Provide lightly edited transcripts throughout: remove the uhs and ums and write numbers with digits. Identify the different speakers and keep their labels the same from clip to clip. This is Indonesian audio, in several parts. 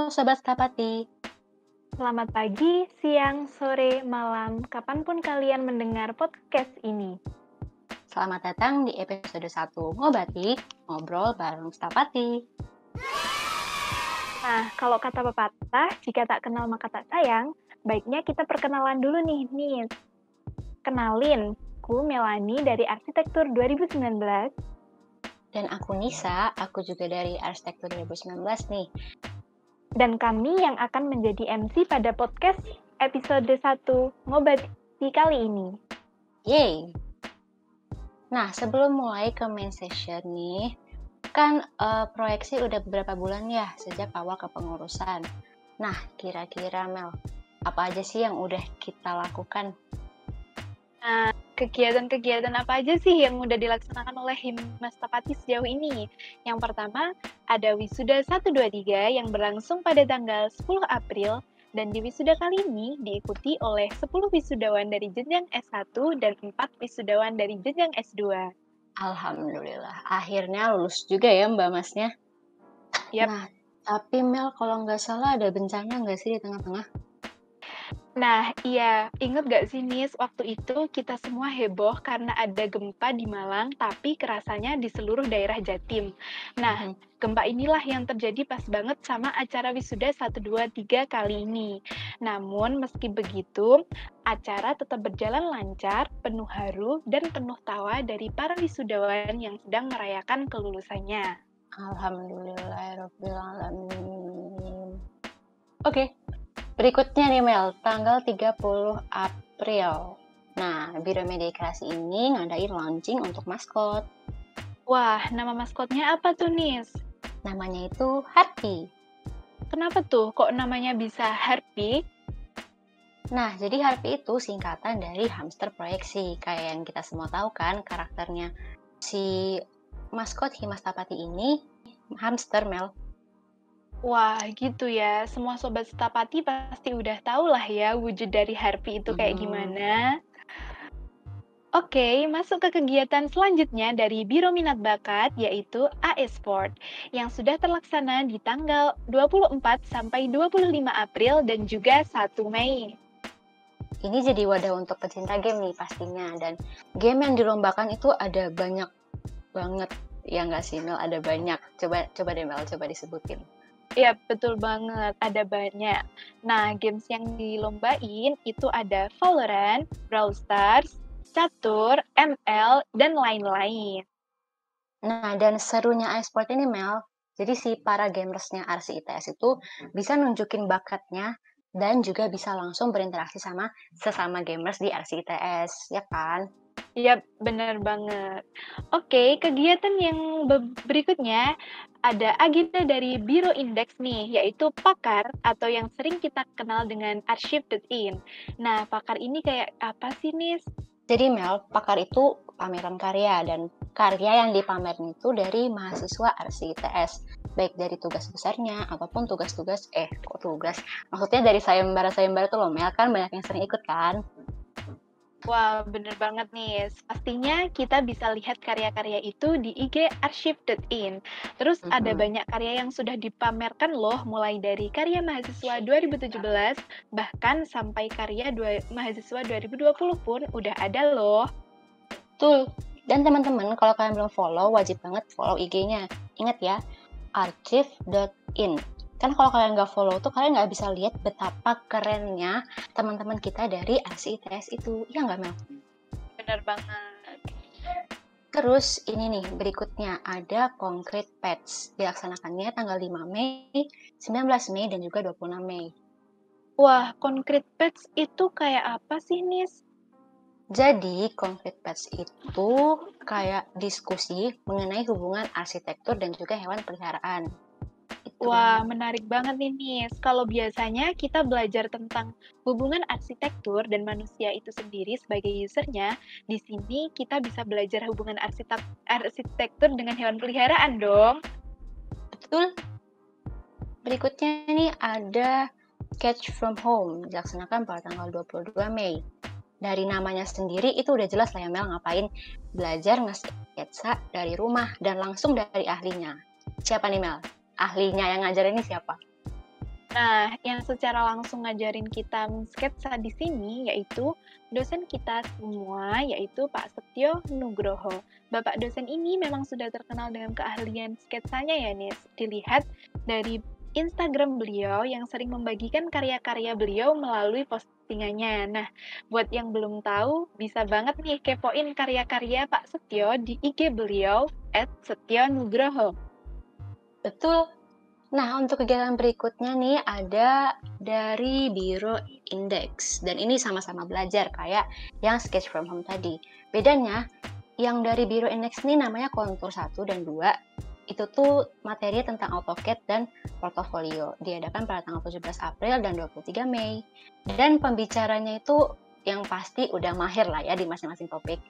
Speaker 1: Sobat Stapati.
Speaker 2: Selamat pagi, siang, sore, malam, kapanpun kalian mendengar podcast ini.
Speaker 1: Selamat datang di episode 1 Ngobatik, Ngobrol bareng Stapati.
Speaker 2: Nah, kalau kata pepatah, jika tak kenal maka tak sayang, baiknya kita perkenalan dulu nih, Nis. Kenalin, aku Melani dari Arsitektur 2019.
Speaker 1: Dan aku Nisa, aku juga dari Arsitektur 2019 nih.
Speaker 2: Dan kami yang akan menjadi MC pada podcast episode 1 Ngobati kali ini.
Speaker 1: Yeay! Nah, sebelum mulai ke main session nih, kan proyeksi udah beberapa bulan ya sejak awal kepengurusan. Nah, kira-kira Mel, apa aja sih yang udah kita lakukan?
Speaker 2: Nah, kegiatan-kegiatan apa aja sih yang udah dilaksanakan oleh Himas Stapati sejauh ini? Yang pertama, ada Wisuda 123 yang berlangsung pada tanggal 10 April, dan di wisuda kali ini diikuti oleh 10 wisudawan dari jenjang S1 dan 4 wisudawan dari jenjang S2.
Speaker 1: Alhamdulillah, akhirnya lulus juga ya Mbak Masnya.
Speaker 2: Yap.
Speaker 1: Nah, tapi Mel, kalau nggak salah ada bencana nggak sih di tengah-tengah?
Speaker 2: Nah, iya, inget gak sih Nis, waktu itu kita semua heboh karena ada gempa di Malang, tapi kerasanya di seluruh daerah Jatim. Nah, gempa inilah yang terjadi pas banget sama acara wisuda 123 kali ini. Namun, meski begitu, acara tetap berjalan lancar, penuh haru, dan penuh tawa dari para wisudawan yang sedang merayakan kelulusannya.
Speaker 1: Alhamdulillahirrabbilalamin. Oke, berikutnya nih Mel, tanggal 30 April. Nah, Biro Media Kreasi ini ngadain launching untuk maskot.
Speaker 2: Wah, nama maskotnya apa tuh, Nis?
Speaker 1: Namanya itu Harpy.
Speaker 2: Kenapa tuh kok namanya bisa Harpy?
Speaker 1: Nah, jadi Harpy itu singkatan dari hamster proyeksi. Kayak yang kita semua tahu kan karakternya. Si maskot Himas Stapati ini hamster, Mel.
Speaker 2: Wah, gitu ya. Semua sobat Stapati pasti udah tahu lah ya wujud dari Harpy itu kayak gimana. Oke, masuk ke kegiatan selanjutnya dari Biro Minat Bakat, yaitu AE-Sport, yang sudah terlaksana di tanggal 24 sampai 25 April dan juga 1 Mei.
Speaker 1: Ini jadi wadah untuk pecinta game nih pastinya. Dan game yang dilombakan itu ada banyak banget. Ya nggak sih, Mel? Ada banyak. Coba deh, Mel. Coba disebutin.
Speaker 2: Iya, betul banget. Ada banyak. Nah, games yang dilombain itu ada Valorant, Brawl Stars, Catur, ML, dan lain-lain.
Speaker 1: Nah, dan serunya e-sport ini, Mel, jadi si para gamersnya RC ITS itu bisa nunjukin bakatnya dan juga bisa langsung berinteraksi sama sesama gamers di RC ITS, ya kan?
Speaker 2: Iya, benar banget. Oke, kegiatan yang berikutnya ada agenda dari Biro Indeks nih, yaitu Pakar atau yang sering kita kenal dengan Archive.in. Nah, Pakar ini kayak apa sih, Nis?
Speaker 1: Jadi Mel, Pakar itu pameran karya dan karya yang dipamerin itu dari mahasiswa RC ITS. Baik dari tugas besarnya ataupun tugas-tugas, maksudnya dari sayembara-sayembara tuh loh Mel, kan banyak yang sering ikut kan?
Speaker 2: Wah, bener banget nih. Pastinya kita bisa lihat karya-karya itu di IG archive.in. Terus ada banyak karya yang sudah dipamerkan loh, mulai dari karya mahasiswa 2017, bahkan sampai karya mahasiswa 2020 pun udah ada loh.
Speaker 1: Betul. Dan teman-teman, kalau kalian belum follow, wajib banget follow IG-nya. Ingat ya, archive.in. Kan kalau kalian nggak follow tuh kalian nggak bisa lihat betapa kerennya teman-teman kita dari RC ITS itu. Iya nggak, Mel?
Speaker 2: Bener banget.
Speaker 1: Terus ini nih berikutnya ada Concrete Patch. Dilaksanakannya tanggal 5 Mei, 19 Mei, dan juga 26 Mei.
Speaker 2: Wah, Concrete Patch itu kayak apa sih, Nis?
Speaker 1: Jadi, Concrete Patch itu kayak diskusi mengenai hubungan arsitektur dan juga hewan peliharaan.
Speaker 2: Wah, menarik banget nih, Nis. Kalau biasanya kita belajar tentang hubungan arsitektur dan manusia itu sendiri sebagai usernya, di sini kita bisa belajar hubungan arsitektur dengan hewan peliharaan dong.
Speaker 1: Betul. Berikutnya nih ada Sketch from Home, dilaksanakan pada tanggal 22 Mei. Dari namanya sendiri itu udah jelas lah ya Mel ngapain belajar nge-sketsa dari rumah dan langsung dari ahlinya. Siapa nih Mel? Ahlinya yang ngajar ini siapa?
Speaker 2: Nah, yang secara langsung ngajarin kita sketsa di sini yaitu dosen kita semua, yaitu Pak Setio Nugroho. Bapak dosen ini memang sudah terkenal dengan keahlian sketsanya ya, Nis. Dilihat dari Instagram beliau yang sering membagikan karya-karya beliau melalui postingannya. Nah, buat yang belum tahu, bisa banget nih kepoin karya-karya Pak Setio di IG beliau @setionugroho.
Speaker 1: Betul. Nah, untuk kegiatan berikutnya nih ada dari Biro Index. Dan ini sama-sama belajar kayak yang sketch from home tadi. Bedanya, yang dari Biro Index ini namanya kontur 1 dan 2. Itu tuh materi tentang AutoCAD dan portofolio. Diadakan pada tanggal 17 April dan 23 Mei. Dan pembicaranya itu yang pasti udah mahir lah ya di masing-masing topik.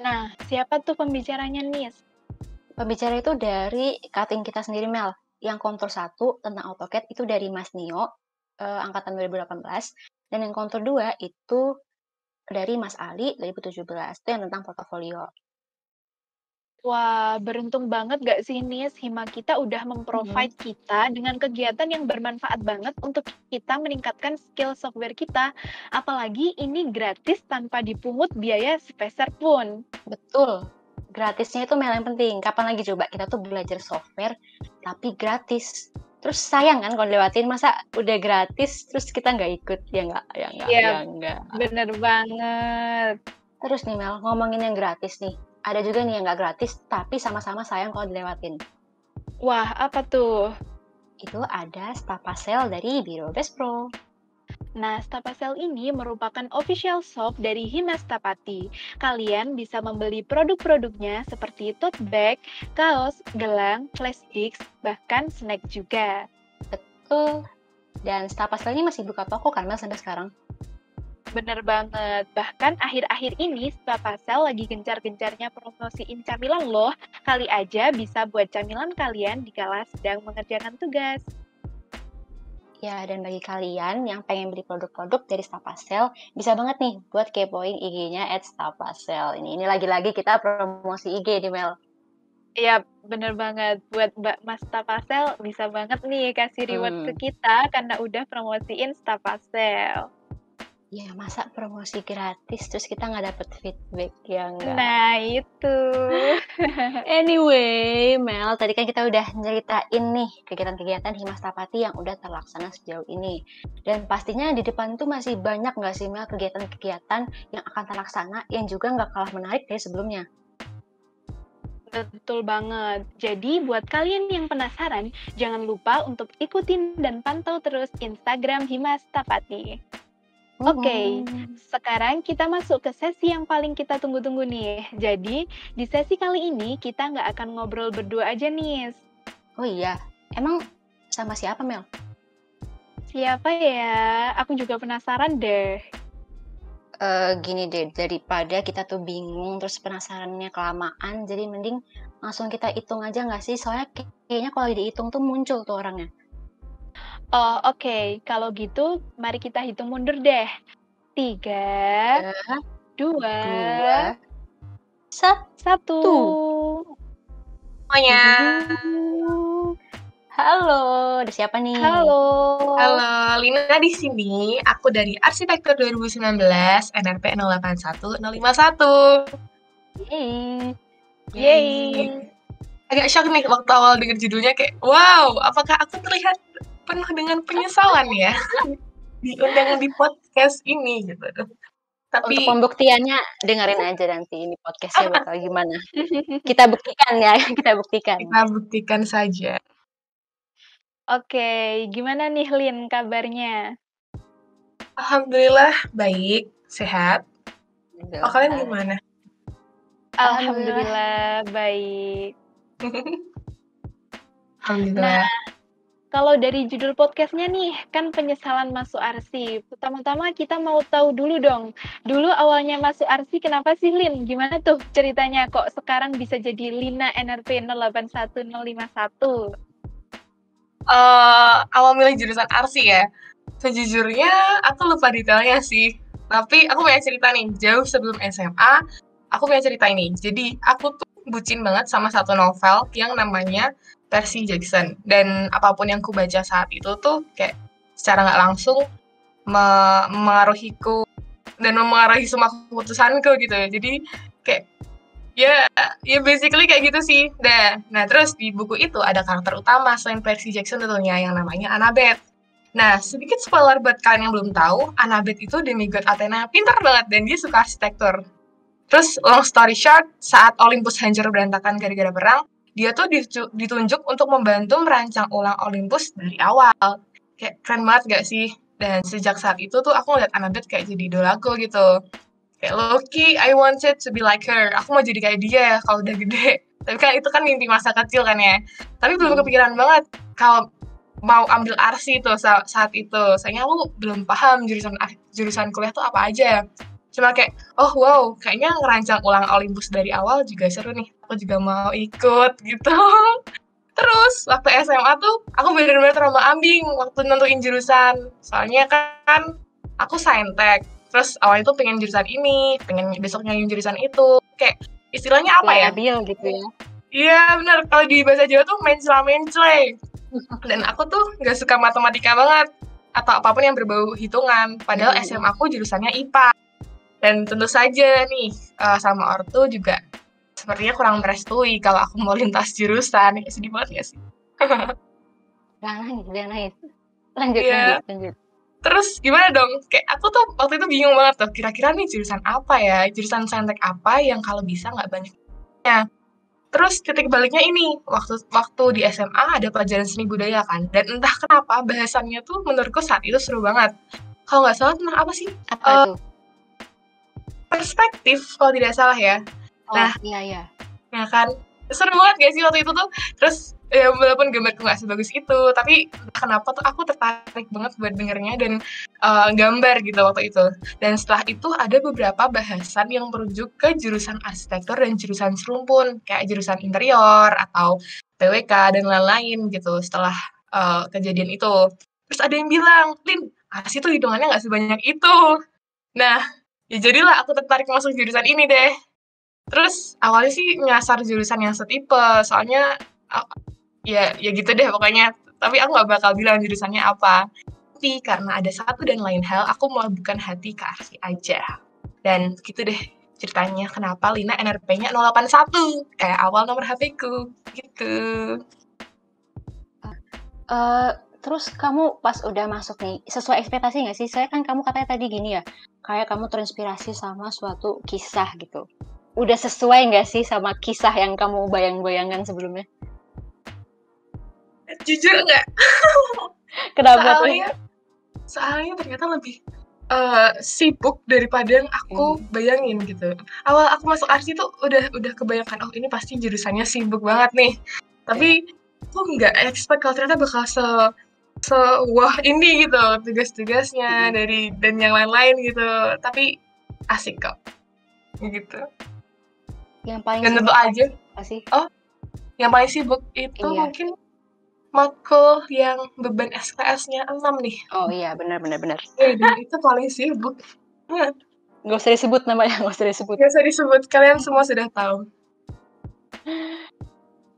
Speaker 2: Nah, siapa tuh pembicaranya, Nis?
Speaker 1: Pembicara itu dari cutting kita sendiri, Mel. Yang kontur 1 tentang AutoCAD itu dari Mas Nio, angkatan 2018. Dan yang kontur 2 itu dari Mas Ali 2017. Itu yang tentang portofolio.
Speaker 2: Wah, beruntung banget gak sih, Nis? Hima kita udah memprovide kita dengan kegiatan yang bermanfaat banget untuk kita meningkatkan skill software kita. Apalagi ini gratis tanpa dipungut biaya sepeser pun.
Speaker 1: Betul. Gratisnya itu Mel yang penting. Kapan lagi coba kita tuh belajar software tapi gratis. Terus sayang kan kalau lewatin, masa udah gratis terus kita nggak ikut. Ya nggak.
Speaker 2: Bener banget.
Speaker 1: Terus nih Mel, ngomongin yang gratis nih. Ada juga nih yang nggak gratis tapi sama-sama sayang kalau dilewatin.
Speaker 2: Wah, apa tuh?
Speaker 1: Itu ada Stapasel dari Biro Best Pro.
Speaker 2: Nah, Stapasel ini merupakan official shop dari Himastapati. Kalian bisa membeli produk-produknya seperti tote bag, kaos, gelang, flash disc, bahkan snack juga.
Speaker 1: Betul. Dan Stapasel ini masih buka toko kan Mel sampai sekarang?
Speaker 2: Bener banget. Bahkan akhir-akhir ini Stapasel lagi gencar-gencarnya promosiin camilan loh. Kali aja bisa buat camilan kalian dikala sedang mengerjakan tugas.
Speaker 1: Ya, dan bagi kalian yang pengen beli produk-produk dari Stapasel, bisa banget nih buat kepoin IG-nya @stapasel. Ini lagi-lagi kita promosi IG nih, Mel.
Speaker 2: Iya, bener banget. Buat Mbak Mas Stapasel, bisa banget nih kasih reward ke kita karena udah promosiin Stapasel.
Speaker 1: Ya, masa promosi gratis terus kita nggak dapet feedback, ya nggak?
Speaker 2: Nah, itu.
Speaker 1: Anyway, Mel, tadi kan kita udah nyeritain nih kegiatan-kegiatan Himastapati yang udah terlaksana sejauh ini. Dan pastinya di depan tuh masih banyak nggak sih, Mel, kegiatan-kegiatan yang akan terlaksana yang juga nggak kalah menarik dari sebelumnya?
Speaker 2: Betul banget. Jadi buat kalian yang penasaran, jangan lupa untuk ikutin dan pantau terus Instagram Himastapati. Oke, sekarang kita masuk ke sesi yang paling kita tunggu-tunggu nih. Jadi, di sesi kali ini kita nggak akan ngobrol berdua aja nih.
Speaker 1: Oh iya, emang sama siapa, Mel?
Speaker 2: Siapa ya? Aku juga penasaran deh.
Speaker 1: Gini deh, daripada kita tuh bingung terus penasarannya kelamaan, jadi mending langsung kita hitung aja nggak sih? Soalnya kayaknya kalau dihitung tuh muncul tuh orangnya.
Speaker 2: Oh, oke. Kalau gitu, mari kita hitung mundur deh. 3, 2, 1.
Speaker 3: Semuanya.
Speaker 1: Halo, ada siapa nih?
Speaker 2: Halo,
Speaker 3: Lina di sini. Aku dari Arsitektur 2019, NRP 081051.
Speaker 1: Yeay.
Speaker 3: Agak shock nih waktu awal denger judulnya kayak, wow, apakah aku terlihat penuh dengan penyesalan ya diundang di podcast ini gitu. Tapi
Speaker 1: untuk pembuktiannya dengerin aja nanti ini podcastnya bakal gimana. Kita buktikan ya, kita buktikan.
Speaker 3: Kita buktikan saja.
Speaker 2: Oke, gimana nih Lin kabarnya?
Speaker 3: Alhamdulillah baik, sehat. Kalian gimana?
Speaker 2: Alhamdulillah baik.
Speaker 3: Alhamdulillah.
Speaker 2: Nah, kalau dari judul podcastnya nih, kan penyesalan masuk arsip. Pertama-tama kita mau tahu dulu dong. Dulu awalnya masuk arsip kenapa sih Lin? Gimana tuh ceritanya kok sekarang bisa jadi Lina NRP 081051?
Speaker 3: Awal milih jurusan arsi ya. Sejujurnya aku lupa detailnya sih. Tapi aku punya cerita nih, jauh sebelum SMA, aku punya cerita ini. Jadi aku tuh bucin banget sama satu novel yang namanya Percy Jackson. Dan apapun yang ku baca saat itu tuh kayak secara nggak langsung mengaruhiku dan memengaruhi semua keputusanku gitu. Jadi kayak ya basically kayak gitu sih. Nah terus di buku itu ada karakter utama selain Percy Jackson tentunya yang namanya Annabeth. Nah, sedikit spoiler buat kalian yang belum tahu, Annabeth itu demigod Athena pintar banget dan dia suka arsitektur. Terus long story short, saat Olympus hancur berantakan gara-gara perang, dia tuh ditunjuk untuk membantu merancang ulang Olympus dari awal. Kayak keren banget gak sih? Dan sejak saat itu tuh aku ngeliat Annabeth kayak jadi idolaku gitu. Kayak Loki, I wanted to be like her. Aku mau jadi kayak dia kalau udah gede. Tapi kan itu kan mimpi masa kecil kan ya. Tapi belum kepikiran banget kalau mau ambil arsi tuh saat itu. Soalnya aku belum paham jurusan kuliah tuh apa aja. Cuma kayak, oh wow, kayaknya ngerancang ulang Olympus dari awal juga seru nih. Aku juga mau ikut gitu. Terus waktu SMA tuh aku bener-bener terombang-ambing waktu nentuin jurusan. Soalnya kan aku saintek. Terus awalnya tuh pengen jurusan ini, pengen besoknya jurusan itu. Kayak istilahnya apa ya?
Speaker 1: Labil gitu ya.
Speaker 3: Iya bener, kalau di bahasa Jawa tuh mencela-mencela. Dan aku tuh gak suka matematika banget. Atau apapun yang berbau hitungan. Padahal SMA aku jurusannya IPA. Dan tentu saja nih, sama ortu juga sepertinya kurang merestui kalau aku mau lintas jurusan. Ya, sedih banget gak sih?
Speaker 1: Jangan nangis. Lanjut.
Speaker 3: Terus gimana dong? Kayak aku tuh waktu itu bingung banget tuh, kira-kira nih jurusan apa ya? Jurusan saintek apa yang kalau bisa nggak banyak. Terus titik baliknya ini, waktu di SMA ada pelajaran seni budaya kan, dan entah kenapa bahasannya tuh menurutku saat itu seru banget. Kalau nggak salah tentang apa sih?
Speaker 1: Apa itu?
Speaker 3: Perspektif kalau tidak salah ya.
Speaker 1: Nah, iya.
Speaker 3: Ya kan, seru banget gak sih waktu itu tuh. Terus ya walaupun gambarku nggak sebagus itu, tapi kenapa tuh aku tertarik banget buat dengernya dan gambar gitu waktu itu. Dan setelah itu ada beberapa bahasan yang merujuk ke jurusan arsitektur dan jurusan serumpun, kayak jurusan interior atau PWK dan lain-lain gitu setelah kejadian itu. Terus ada yang bilang, Lin, arsi tuh hitungannya nggak sebanyak itu. Nah, ya jadilah aku tertarik masuk jurusan ini deh. Terus awalnya sih nyasar jurusan yang setipe, soalnya ya gitu deh pokoknya. Tapi aku nggak bakal bilang jurusannya apa. Tapi karena ada satu dan lain hal, aku melabuhkan hati ke arsi aja. Dan gitu deh ceritanya kenapa Lina NRP-nya 081, kayak awal nomor HP-ku, gitu.
Speaker 1: Terus kamu pas udah masuk nih, sesuai ekspektasi nggak sih? Saya kan kamu katanya tadi gini ya, kayak kamu terinspirasi sama suatu kisah gitu. Udah sesuai nggak sih sama kisah yang kamu bayang-bayangkan sebelumnya?
Speaker 3: Jujur nggak?
Speaker 1: Kenapa
Speaker 3: Soalnya ternyata lebih sibuk daripada yang aku bayangin gitu. Awal aku masuk arsi tuh udah kebayangkan, oh ini pasti jurusannya sibuk banget nih. Tapi aku nggak expect kalau ternyata bakal wah ini gitu tugas-tugasnya dan yang lain-lain gitu. Tapi asik kok gitu.
Speaker 1: Yang paling
Speaker 3: dan tentu aja
Speaker 1: sih?
Speaker 3: Oh, yang paling sibuk itu mungkin makul yang beban SKS-nya 6 nih.
Speaker 1: Oh iya, benar.
Speaker 3: Itu paling sibuk.
Speaker 1: Gak usah disebut namanya, gak usah
Speaker 3: disebut. Kalian semua sudah tahu.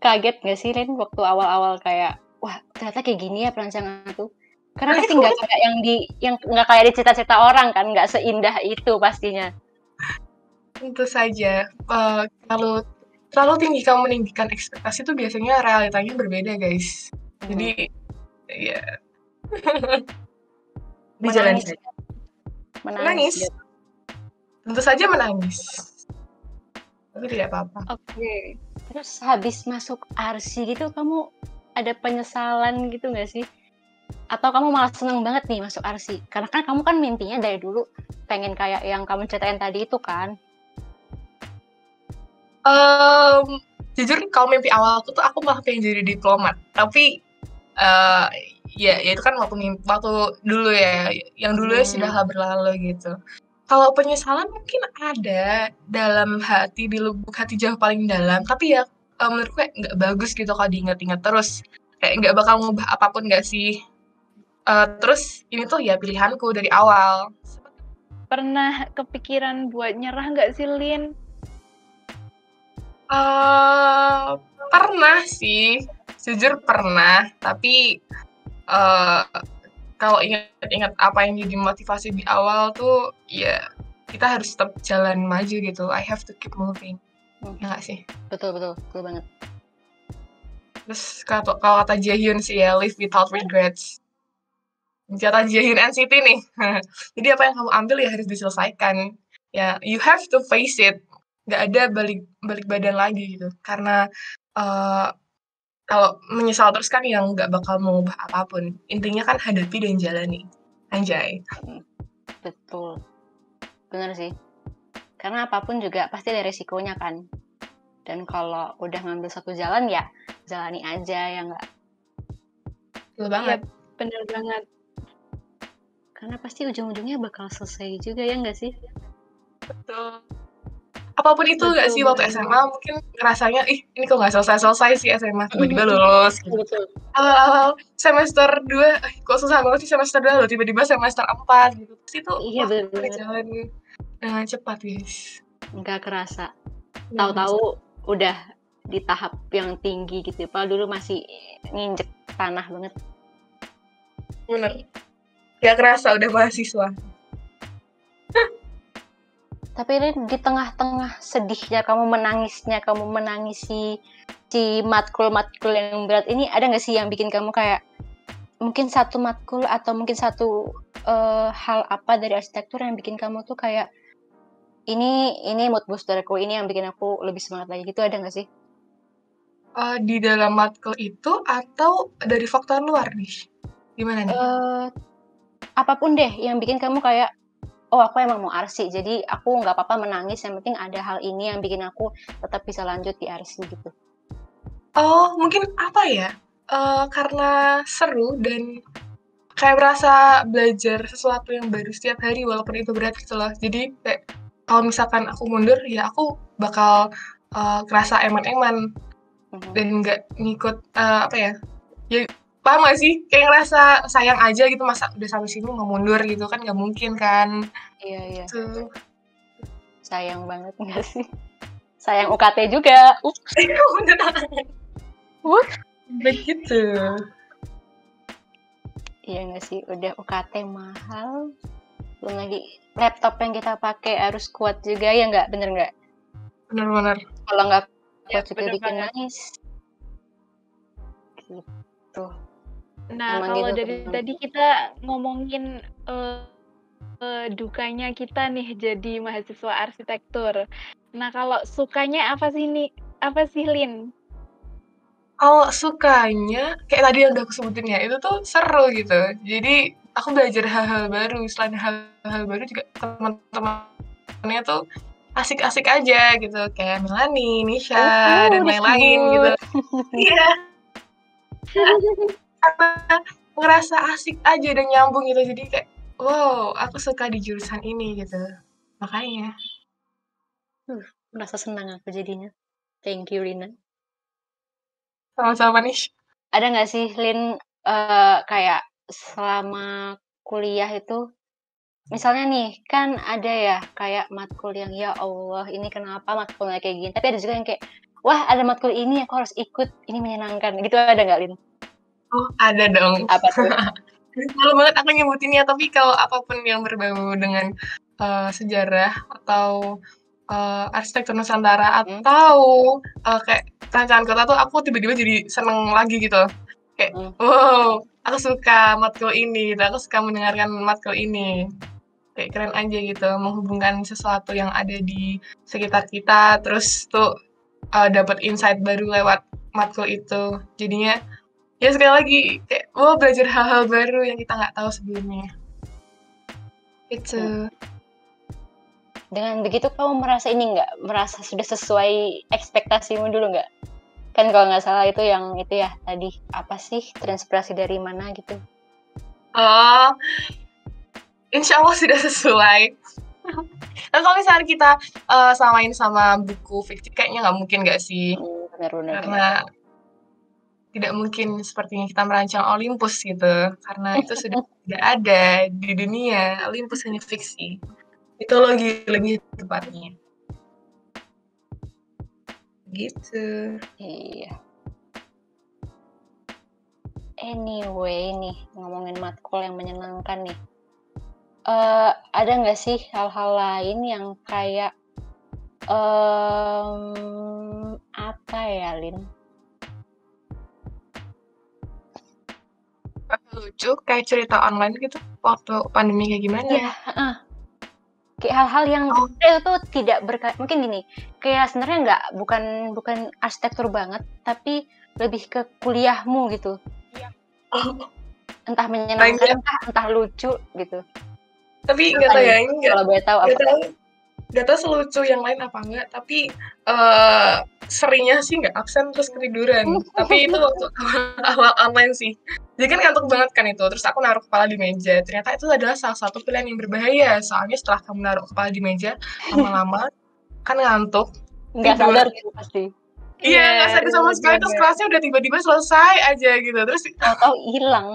Speaker 1: Kaget gak sih, Ren, waktu awal-awal kayak, wah ternyata kayak gini ya perancangan itu? Karena pasti nggak kayak yang nggak kayak di cita-cita orang kan, nggak seindah itu pastinya.
Speaker 3: Tentu saja, kalau terlalu tinggi kamu meninggikan ekspektasi itu biasanya realitanya berbeda, guys. Jadi, ya. Menangis. Tentu saja menangis. Tapi tidak apa-apa.
Speaker 1: Oke. Terus habis masuk arsi gitu, kamu ada penyesalan gitu nggak sih? Atau kamu malah seneng banget nih masuk arsi? Karena kan kamu kan mimpinya dari dulu pengen kayak yang kamu ceritain tadi itu kan?
Speaker 3: Jujur kalau mimpi awalku tuh aku malah pengen jadi diplomat. Tapi ya itu kan waktu dulu ya, yang dulu ya sudahlah berlalu gitu. Kalau penyesalan mungkin ada dalam hati, di lubuk hati jauh paling dalam, tapi ya menurutku kayak nggak bagus gitu kalau diingat-ingat terus. Kayak nggak bakal ngubah apapun nggak sih? Terus ini tuh ya pilihanku dari awal.
Speaker 2: Pernah kepikiran buat nyerah nggak sih, Lin?
Speaker 3: Pernah sih. Jujur pernah, tapi kalau ingat-ingat apa yang jadi motivasi di awal tuh, ya kita harus tetap jalan maju gitu. I have to keep moving. Ya nggak sih?
Speaker 1: Betul banget.
Speaker 3: Terus kalau kata Jaehyun sih ya, live without regrets. Kata Jaehyun NCT nih. Jadi apa yang kamu ambil ya harus diselesaikan. Ya, you have to face it. Nggak ada balik badan lagi gitu. Karena kalau menyesal terus kan yang nggak bakal mengubah apapun. Intinya kan hadapi dan jalani. Anjay.
Speaker 1: Betul. Bener sih. Karena apapun juga pasti ada resikonya kan. Dan kalau udah ngambil satu jalan ya jalani aja, ya nggak?
Speaker 3: Betul banget.
Speaker 2: Iya, bener banget.
Speaker 1: Karena pasti ujung-ujungnya bakal selesai juga, ya nggak sih?
Speaker 3: Betul. Apapun itu nggak sih waktu SMA mungkin ngerasanya, ini kok nggak selesai-selesai sih SMA, tiba-tiba lulus gitu.
Speaker 1: Betul.
Speaker 3: Awal semester 2, kok susah banget sih semester 2 loh, tiba-tiba semester 4 gitu. Terus itu
Speaker 1: Iya,
Speaker 3: waktu
Speaker 1: bener.
Speaker 3: berjalan dengan cepat, guys.
Speaker 1: Nggak kerasa. Tahu-tahu udah di tahap yang tinggi gitu. Padahal dulu masih nginjek tanah banget.
Speaker 3: Bener. Nggak kerasa udah mahasiswa.
Speaker 1: Tapi ini di tengah-tengah sedihnya kamu menangisi si matkul yang berat ini, ada nggak sih yang bikin kamu kayak mungkin satu matkul atau mungkin satu hal apa dari arsitektur yang bikin kamu tuh kayak ini mood boosterku, ini yang bikin aku lebih semangat lagi gitu, ada nggak sih?
Speaker 3: Di dalam matkul itu atau dari faktor luar nih? Gimana nih?
Speaker 1: Apapun deh yang bikin kamu kayak oh aku emang mau arsi, jadi aku nggak apa-apa menangis, yang penting ada hal ini yang bikin aku tetap bisa lanjut di arsi gitu.
Speaker 3: Oh, mungkin apa ya, karena seru dan kayak merasa belajar sesuatu yang baru setiap hari walaupun itu berat gitu loh. Jadi kayak kalau misalkan aku mundur, ya aku bakal, kerasa eman-eman dan nggak ngikut, apa ya paham gak sih? Kayak ngerasa sayang aja gitu, masa udah sampai sini mau mundur gitu kan nggak mungkin kan.
Speaker 1: Iya.
Speaker 3: Gitu.
Speaker 1: Sayang banget nggak sih? Sayang UKT juga.
Speaker 3: Begitu.
Speaker 1: Iya nggak sih? Udah UKT mahal. Belum lagi laptop yang kita pakai harus kuat juga, ya nggak? Bener nggak?
Speaker 3: Bener.
Speaker 1: Kalau nggak kuat
Speaker 2: Ya,
Speaker 1: juga
Speaker 2: bener
Speaker 1: bikin
Speaker 2: banget.
Speaker 1: nangis. Gitu.
Speaker 2: Nah,
Speaker 1: Emang
Speaker 2: kalau
Speaker 1: gitu,
Speaker 2: dari
Speaker 1: teman-teman.
Speaker 2: tadi kita ngomongin dukanya kita nih jadi mahasiswa arsitektur. Nah, kalau sukanya apa sih Lin?
Speaker 3: Kalau sukanya, kayak tadi yang udah aku sebutin ya, itu tuh seru gitu. Jadi aku belajar hal-hal baru, selain hal-hal baru juga teman-temannya tuh asik-asik aja gitu, kayak Melanie, Nisha, dan lain-lain gitu. Iya, karena ngerasa asik aja dan nyambung gitu, jadi kayak, wow, aku suka di jurusan ini gitu. Makanya.
Speaker 1: Merasa senang aku jadinya. Thank you, Rina.
Speaker 3: Sama-sama nih.
Speaker 1: Ada nggak sih, Lin, kayak selama kuliah itu, misalnya nih, kan ada ya kayak matkul yang ya Allah, ini kenapa matkulnya kayak gini. Tapi ada juga yang kayak, wah ada matkul ini aku harus ikut, ini menyenangkan. Gitu ada nggak, Lin?
Speaker 3: Oh, ada dong.
Speaker 1: Apa tuh?
Speaker 3: Malu banget aku nyebutinnya, tapi kalau apapun yang berbau dengan sejarah atau arsitektur Nusantara atau kayak perencanaan kota tuh aku tiba-tiba jadi seneng lagi gitu. Kayak, wow, aku suka matkul ini, gitu. Aku suka mendengarkan matkul ini. Kayak keren aja gitu, menghubungkan sesuatu yang ada di sekitar kita, terus tuh dapat insight baru lewat matkul itu. Jadinya ya sekali lagi kayak belajar hal-hal baru yang kita nggak tahu sebelumnya. Itu.
Speaker 1: Dengan begitu kamu merasa ini nggak? Merasa sudah sesuai ekspektasimu dulu nggak? Kan kalau nggak salah itu yang itu ya tadi, apa sih, terinspirasi dari mana gitu?
Speaker 3: Oh, insya Allah sudah sesuai. Dan kalau misalnya kita samain sama buku fiksi, kayaknya nggak mungkin nggak sih?
Speaker 1: Benar.
Speaker 3: Karena tidak mungkin sepertinya kita merancang Olympus gitu, karena itu sudah tidak ada di dunia. Olympus hanya fiksi. Mitologi lebih tepatnya. Gitu.
Speaker 1: Iya. Anyway nih, ngomongin matkul yang menyenangkan nih. Ada nggak sih hal-hal lain yang kayak apa ya, Lin?
Speaker 3: Lucu kayak cerita online gitu waktu pandemi kayak gimana?
Speaker 1: Iya, kayak hal-hal yang itu tuh tidak mungkin gini, kayak sebenarnya bukan arsitektur banget, tapi lebih ke kuliahmu gitu. Entah menyenangkan, entah lucu gitu.
Speaker 3: Tapi nggak tahu ya, ini
Speaker 1: kalau boleh tahu apa?
Speaker 3: Nggak tahu selucu yang lain apa enggak, tapi seringnya sih nggak absen terus ketiduran. Tapi itu waktu awal online sih. Jadi kan ngantuk banget kan itu. Terus aku naruh kepala di meja. Ternyata itu adalah salah satu pilihan yang berbahaya. Soalnya setelah kamu naruh kepala di meja, lama-lama kan ngantuk.
Speaker 1: Nggak sadar gitu pasti.
Speaker 3: Iya, nggak sadar sama sekali. Terus kelasnya udah tiba-tiba selesai aja gitu. Terus
Speaker 1: tahu hilang.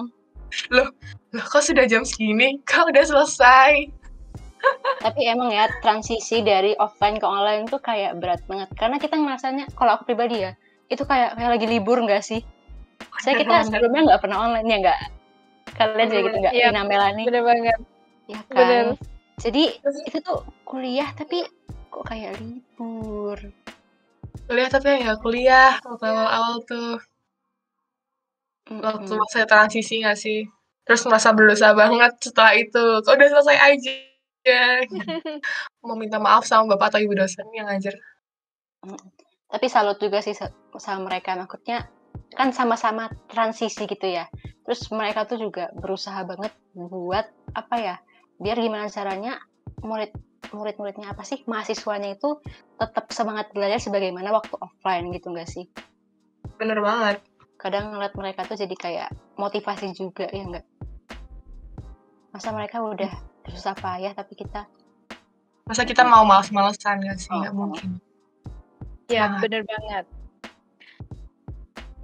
Speaker 3: Loh, kok sudah jam segini? Kok udah selesai?
Speaker 1: Tapi emang ya transisi dari offline ke online tuh kayak berat banget karena kita ngerasanya, kalau aku pribadi ya, itu kayak lagi libur nggak sih? Saya kita sebelumnya nggak pernah online ya nggak? Kalian juga gitu nggak?
Speaker 2: Iya,
Speaker 1: Lina Melani.
Speaker 2: Bener banget.
Speaker 1: Ya kan. Bener. Jadi itu tuh kuliah tapi kok kayak libur.
Speaker 3: Kuliah tapi ya kuliah waktu awal tuh. Waktu saya transisi nggak sih? Terus merasa berdosa banget setelah itu. Kok udah selesai aja? Mau minta maaf sama bapak atau ibu dosen yang ngajar.
Speaker 1: Tapi salut juga sih sama mereka. Maksudnya kan sama-sama transisi gitu ya. Terus mereka tuh juga berusaha banget buat apa ya? Biar gimana caranya murid-muridnya apa sih? Mahasiswanya itu tetap semangat belajar sebagaimana waktu offline gitu nggak sih?
Speaker 3: Bener banget.
Speaker 1: Kadang ngeliat mereka tuh jadi kayak motivasi juga ya nggak? Masa mereka udah susah payah tapi kita
Speaker 3: mau males-malesan nggak sih? Nggak mungkin.
Speaker 2: Ya, bener banget.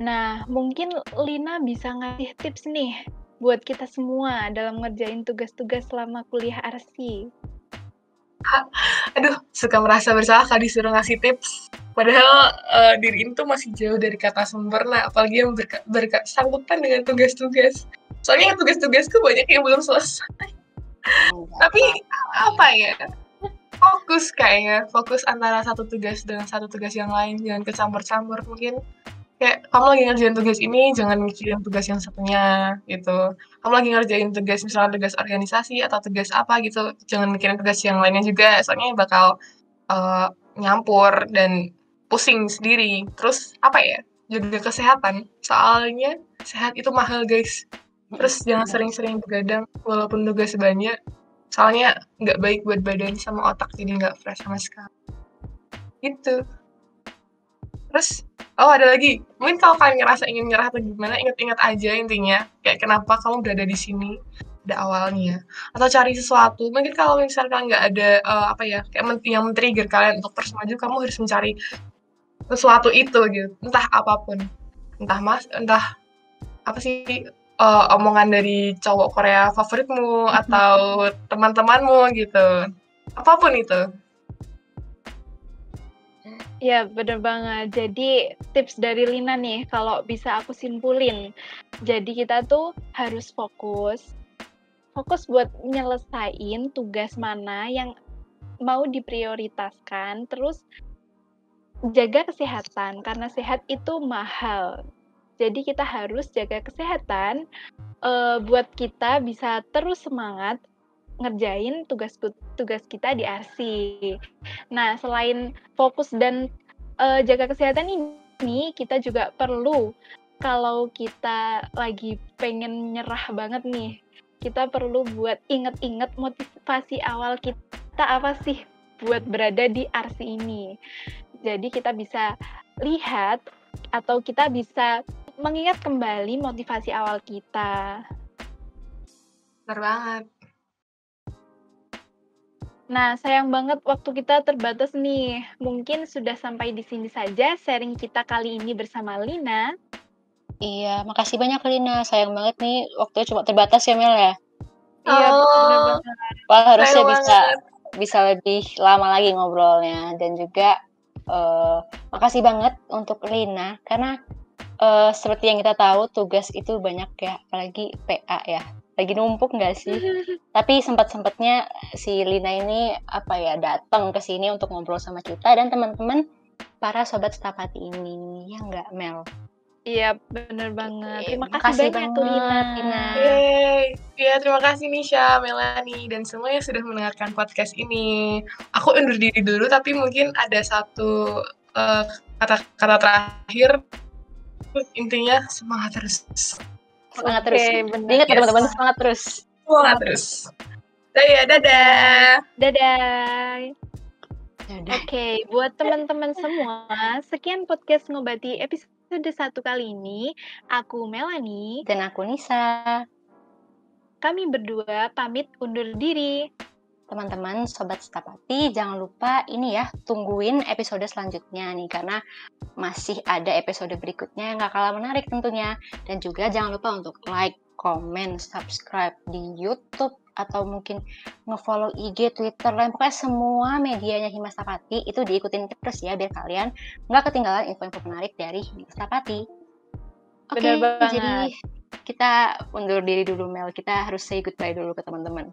Speaker 2: Nah, mungkin Lina bisa ngasih tips nih buat kita semua dalam ngerjain tugas-tugas selama kuliah arsi.
Speaker 3: Aduh, suka merasa bersalah kalau disuruh ngasih tips. Padahal diri itu masih jauh dari kata sempurna, apalagi yang bersangkutan dengan tugas-tugas. Soalnya tugas-tugasku banyak yang belum selesai. Tapi apa ya? Fokus antara satu tugas dengan satu tugas yang lain, jangan kecampur-campur. Mungkin kayak kamu lagi ngerjain tugas ini, jangan mikirin tugas yang satunya gitu. Kamu lagi ngerjain tugas, misalnya tugas organisasi atau tugas apa gitu, jangan mikirin tugas yang lainnya juga, soalnya bakal nyampur dan pusing sendiri. Terus apa ya, jaga kesehatan, soalnya sehat itu mahal guys. Terus jangan sering-sering begadang walaupun tugas banyak, soalnya nggak baik buat badan sama otak, jadi nggak fresh sama sekali gitu. Terus ada lagi, mungkin kalau kalian ngerasa ingin nyerah atau gimana, ingat-ingat aja intinya kayak kenapa kamu berada di sini pada awalnya, atau cari sesuatu. Mungkin kalau misalkan nggak ada kayak yang men-trigger kalian untuk terus maju, kamu harus mencari sesuatu itu gitu, entah apapun, entah apa sih, omongan dari cowok Korea favoritmu atau teman-temanmu gitu, apapun itu.
Speaker 2: Ya, bener banget. Jadi tips dari Lina nih, kalau bisa aku simpulin. Jadi kita tuh harus fokus buat nyelesain tugas mana yang mau diprioritaskan, terus jaga kesehatan, karena sehat itu mahal. Jadi kita harus jaga kesehatan, buat kita bisa terus semangat ngerjain tugas kita di arsi. Nah, selain fokus dan jaga kesehatan ini, kita juga perlu, kalau kita lagi pengen nyerah banget nih, kita perlu buat inget-inget motivasi awal kita apa sih buat berada di arsi ini. Jadi kita bisa lihat atau kita bisa mengingat kembali motivasi awal kita.
Speaker 3: Benar banget.
Speaker 2: Nah, sayang banget waktu kita terbatas nih. Mungkin sudah sampai di sini saja sharing kita kali ini bersama Lina.
Speaker 1: Iya, makasih banyak Lina. Sayang banget nih waktunya cuma terbatas ya Mel ya.
Speaker 2: Iya, benar banget.
Speaker 1: Harusnya bisa lebih lama lagi ngobrolnya, dan juga makasih banget untuk Lina karena seperti yang kita tahu tugas itu banyak ya, apalagi PA ya. Lagi numpuk nggak sih? Tapi sempat-sempatnya si Lina ini datang ke sini untuk ngobrol sama kita dan teman-teman para sobat Stapati ini, ya nggak Mel?
Speaker 2: Iya, bener banget. Terima
Speaker 1: Makasih
Speaker 2: kasih banyak tuh Lina.
Speaker 3: Yeay. Ya, terima kasih Nisha, Melanie, dan semua yang sudah mendengarkan podcast ini. Aku undur diri dulu, tapi mungkin ada satu kata-kata terakhir. Intinya semangat terus.
Speaker 1: Semangat terus.
Speaker 2: Bener.
Speaker 1: Ingat ya teman-teman, semangat terus.
Speaker 3: Semangat terus. Dadah.
Speaker 2: Dadah. Oke, buat teman-teman semua, sekian podcast Ngobati episode 1 kali ini. Aku Melanie.
Speaker 1: Dan aku Nisa.
Speaker 2: Kami berdua pamit undur diri.
Speaker 1: Teman-teman Sobat Stapati, jangan lupa ini ya, tungguin episode selanjutnya nih, karena masih ada episode berikutnya yang gak kalah menarik tentunya. Dan juga jangan lupa untuk like, comment, subscribe di YouTube, atau mungkin nge-follow IG, Twitter, dan pokoknya semua medianya Himas Stapati itu diikutin terus ya, biar kalian gak ketinggalan info-info menarik dari Himas Stapati. Oke, jadi kita undur diri dulu Mel, kita harus say goodbye dulu ke teman-teman.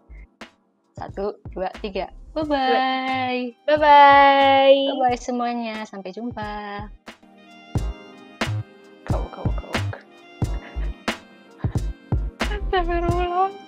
Speaker 1: 1, 2, 3. Bye-bye.
Speaker 2: Bye-bye.
Speaker 1: Bye-bye semuanya. Sampai jumpa. Kau.
Speaker 2: Astagfirullah.